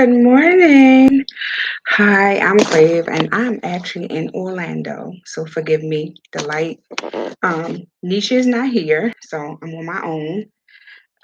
Good morning. Hi, I'm Krave, and I'm actually in Orlando. So forgive me, the light. Nisha is not here, so I'm on my own.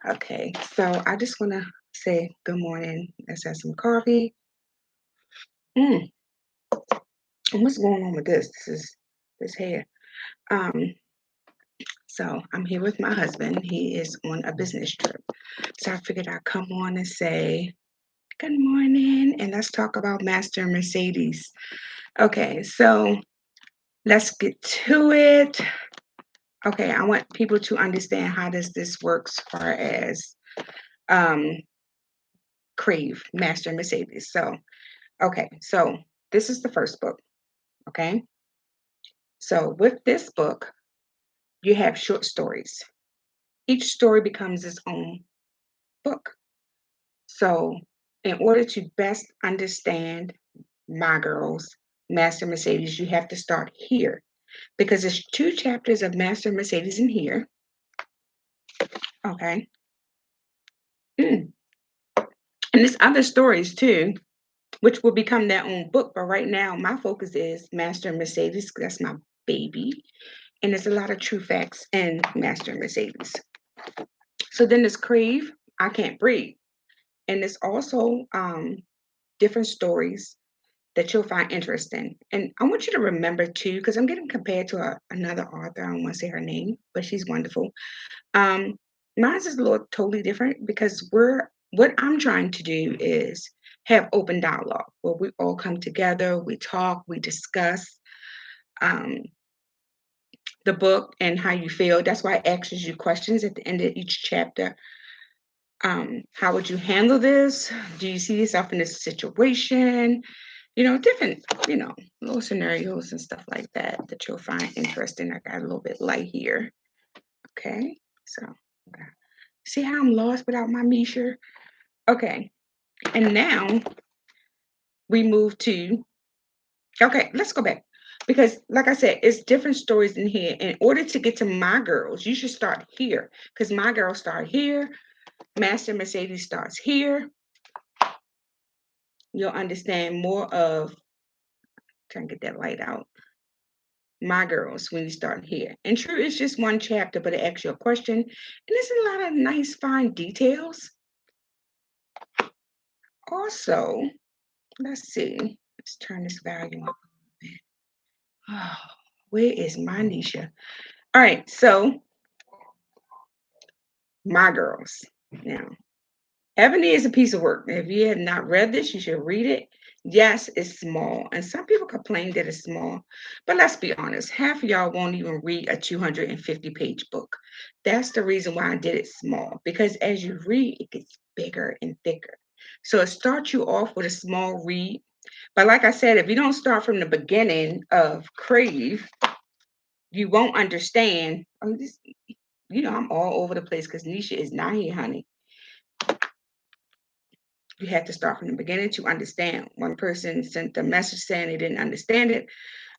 Okay, so I just want to say good morning. Let's have some coffee. Mm, and what's going on with this? This hair. Um, so I'm here with my husband. He is on a business trip. So I figured I'd come on and say good morning, and let's talk about Master Mercedes. Okay, so let's get to it. Okay, I want people to understand how does this works as far as um Crave, Master and Mercedes. So this is the first book. Okay. So with this book, you have short stories. Each story becomes its own book. So in order to best understand My Girls, Master Mercedes, you have to start here because there's two chapters of Master Mercedes in here. Okay. Mm. And there's other stories too, which will become their own book. But right now, my focus is Master and Mercedes. 'Cause that's my baby. And there's a lot of true facts in Master and Mercedes. So then there's Crave, I Can't Breathe. And there's also different stories that you'll find interesting. And I want you to remember too, because I'm getting compared to another author. I don't want to say her name, but she's wonderful. Um, Mine's is a little totally different because what I'm trying to do is have open dialogue where we all come together, we talk, we discuss um, the book and how you feel. That's why I asks you questions at the end of each chapter. How would you handle this? Do you see yourself in this situation? Different, little scenarios and stuff like that you'll find interesting. I got a little bit light here. Okay, so okay. See how I'm lost without my Misha? Okay, and now we move to, okay, let's go back. Because, like I said, it's different stories in here. In order to get to My Girls, you should start here. Because My Girls start here. Master Mercedes starts here. You'll understand more of, trying to get that light out. My Girls when you start here. And true, it's just one chapter, but it asks you a question. And there's a lot of nice, fine details. Also, let's see. Let's turn this volume up a bit. Oh, where is my Nisha? All right, so My Girls. Now, Ebony is a piece of work. If you have not read this, you should read it. Yes, it's small, and some people complain that it's small, but let's be honest, half of y'all won't even read a 250-page book. That's the reason why I did it small, because as you read, it gets bigger and thicker. So it starts you off with a small read. But like I said, if you don't start from the beginning of Crave, you won't understand. I'm all over the place because Nisha is not here, honey. You have to start from the beginning to understand. One person sent a message saying they didn't understand it.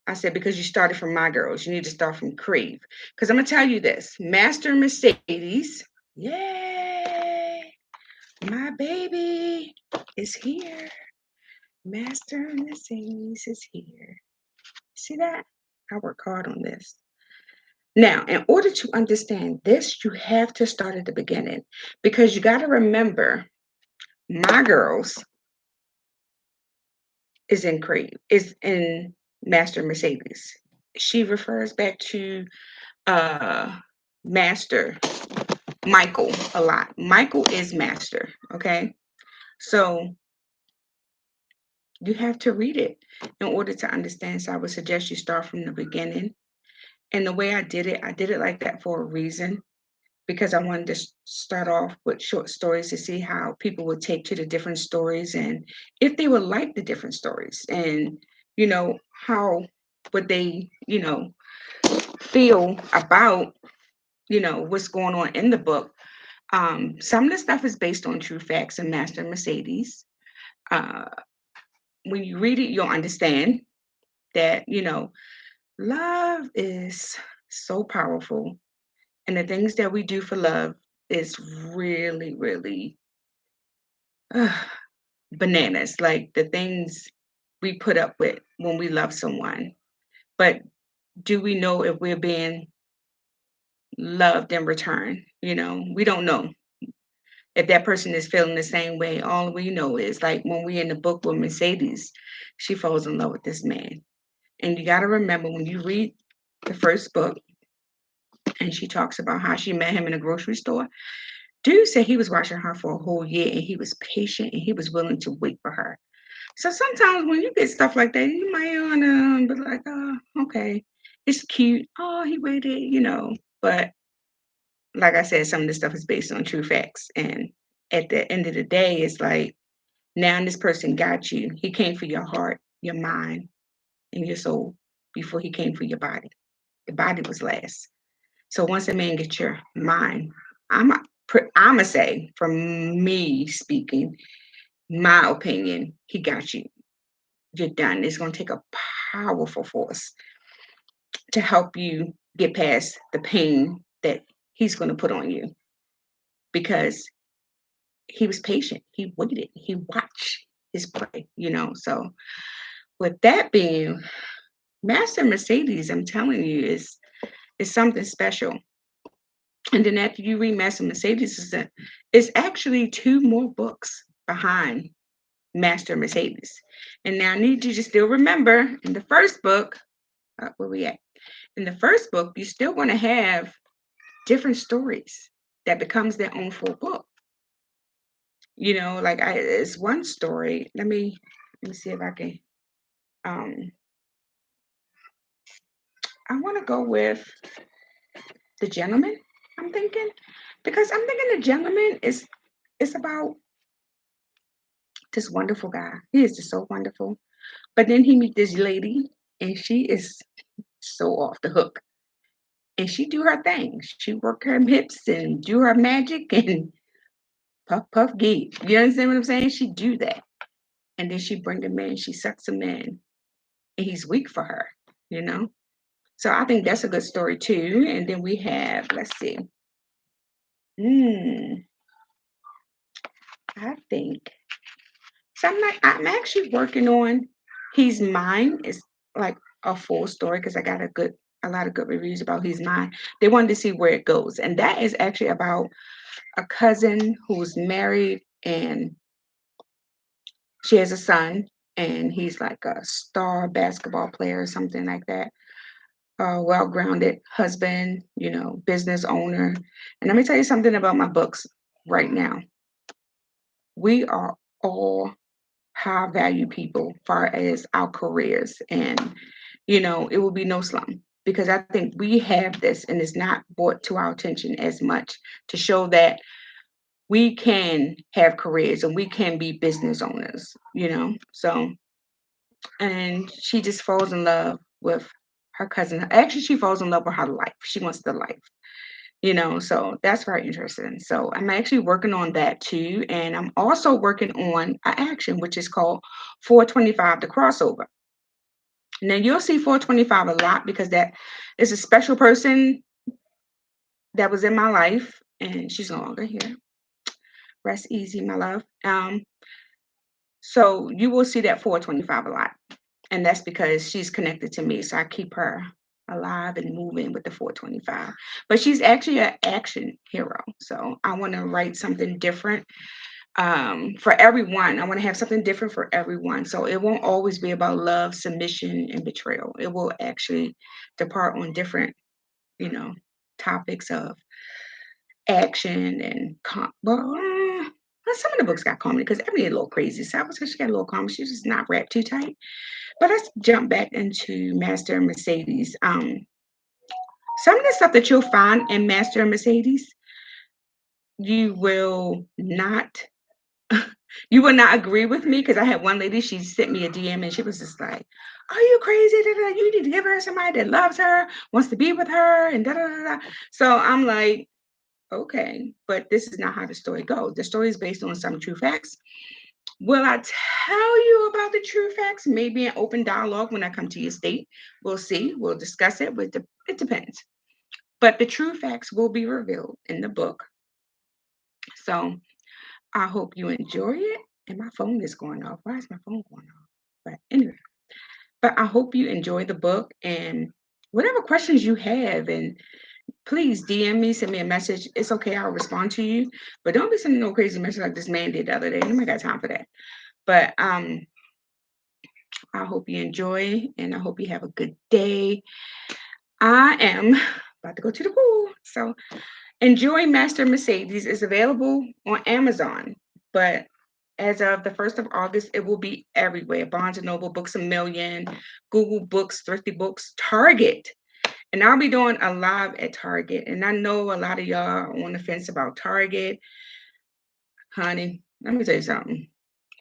I said, because you started from My Girls, you need to start from Crave. Because I'm going to tell you this Master Mercedes, yay, my baby is here. Master Mercedes is here. See that? I work hard on this. Now, in order to understand this, you have to start at the beginning because you got to remember My Girls is in Master Mercedes. She refers back to uh Master Michael a lot. Michael is Master, okay? So you have to read it in order to understand. So I would suggest you start from the beginning. And the way I did it like that for a reason because I wanted to start off with short stories to see how people would take to the different stories and if they would like the different stories and how would they feel about what's going on in the book. Some of the stuff is based on true facts and Master Mercedes. uh, when you read it you'll understand that love is so powerful and the things that we do for love is really really bananas, like the things we put up with when we love someone. But do we know if we're being loved in return? We don't know if that person is feeling the same way. All we know is like when we in the book with Mercedes, she falls in love with this man. And you got to remember when you read the first book and she talks about how she met him in a grocery store, dude said he was watching her for a whole year and he was patient and he was willing to wait for her. So sometimes when you get stuff like that, you might want to be like, oh, okay, it's cute. Oh, he waited. But like I said, some of this stuff is based on true facts. And at the end of the day, it's like, now this person got you. He came for your heart, your mind, and your soul before he came for your body. The body was last. So once a man gets your mind, I'm I'ma say, from me speaking, my opinion, he got you. You're done. It's gonna take a powerful force to help you get past the pain that he's gonna put on you because he was patient. He waited. He watched his play. So with that being, Master Mercedes, I'm telling you, is something special. And then after you read Master Mercedes, it's actually two more books behind Master Mercedes. And now I need you to still remember in the first book, where we at? In the first book, you're still going to have different stories that becomes their own full book. Like it's one story. Let me see if I can. Um, I want to go with the gentleman. I'm thinking because I'm thinking the gentleman is it's about this wonderful guy. He is just so wonderful. But then he meet this lady, and she is so off the hook. And she do her thing. She work her hips and do her magic and puff puff geek. You understand what I'm saying? She do that, and then she bring him in. She sucks him in, and he's weak for her. You know. So I think that's a good story too. And then we have, let's see. Hmm. I think so. I'm actually working on. He's Mine is like a full story because I got a lot of good reviews about He's Mine. They wanted to see where it goes, and that is actually about a cousin who's married and she has a son, and he's like a star basketball player or something like that. A well-grounded husband, business owner. And let me tell you something about my books right now. We are all high value people far as our careers, and it will be no slum because I think we have this and it's not brought to our attention as much to show that we can have careers and we can be business owners. And she just falls in love with her cousin. Actually, she falls in love with her life. She wants the life. So that's very interesting. So I'm actually working on that too. And I'm also working on an action, which is called 425, the crossover. Now you'll see 425 a lot because that is a special person that was in my life and she's no longer here. Rest easy, my love. So you will see that 425 a lot. And that's because she's connected to me. So I keep her alive and moving with the 425. But she's actually an action hero. So I want to write something different for everyone. I want to have something different for everyone. So it won't always be about love, submission, and betrayal. It will actually depart on different, you know, topics of action and some of the books got comedy because every a little crazy. So I would say she got a little comedy. She's just not wrapped too tight. But let's jump back into Master and Mercedes. Some of the stuff that you'll find in Master and Mercedes, you will not you will not agree with me because I had one lady, she sent me a DM and she was just like, "Are you crazy? Da, da, da. You need to give her somebody that loves her, wants to be with her, and da da da da." So I'm like, okay, but this is not how the story goes. The story is based on some true facts. Will I tell you about the true facts? Maybe an open dialogue when I come to your state. We'll see. We'll discuss it. It depends. But the true facts will be revealed in the book. So I hope you enjoy it. And my phone is going off. Why is my phone going off? But anyway, but I hope you enjoy the book and whatever questions you have, and please DM me, send me a message. It's okay, I'll respond to you. But don't be sending no crazy message like this man did the other day. Nobody got time for that. But I hope you enjoy and I hope you have a good day. I am about to go to the pool. So enjoy Master Mercedes is available on Amazon, but as of the 1st of August, it will be everywhere. Barnes& and Noble, Books A Million, Google Books, Thrifty Books, Target. And I'll be doing a live at Target. And I know a lot of y'all are on the fence about Target. Honey, let me tell you something.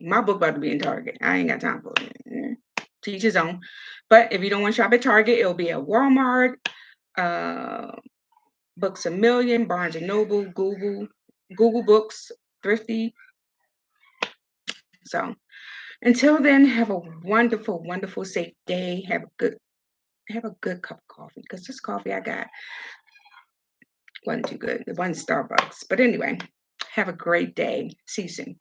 My book about to be in Target. I ain't got time for it. Teach his own. But if you don't want to shop at Target, it'll be at Walmart, uh, Books A Million, Barnes& and Noble, Google Books, Thrifty. So until then, have a wonderful, wonderful, safe day. Have a good cup of coffee because this coffee I got wasn't too good. It wasn't Starbucks. But anyway, have a great day. See you soon.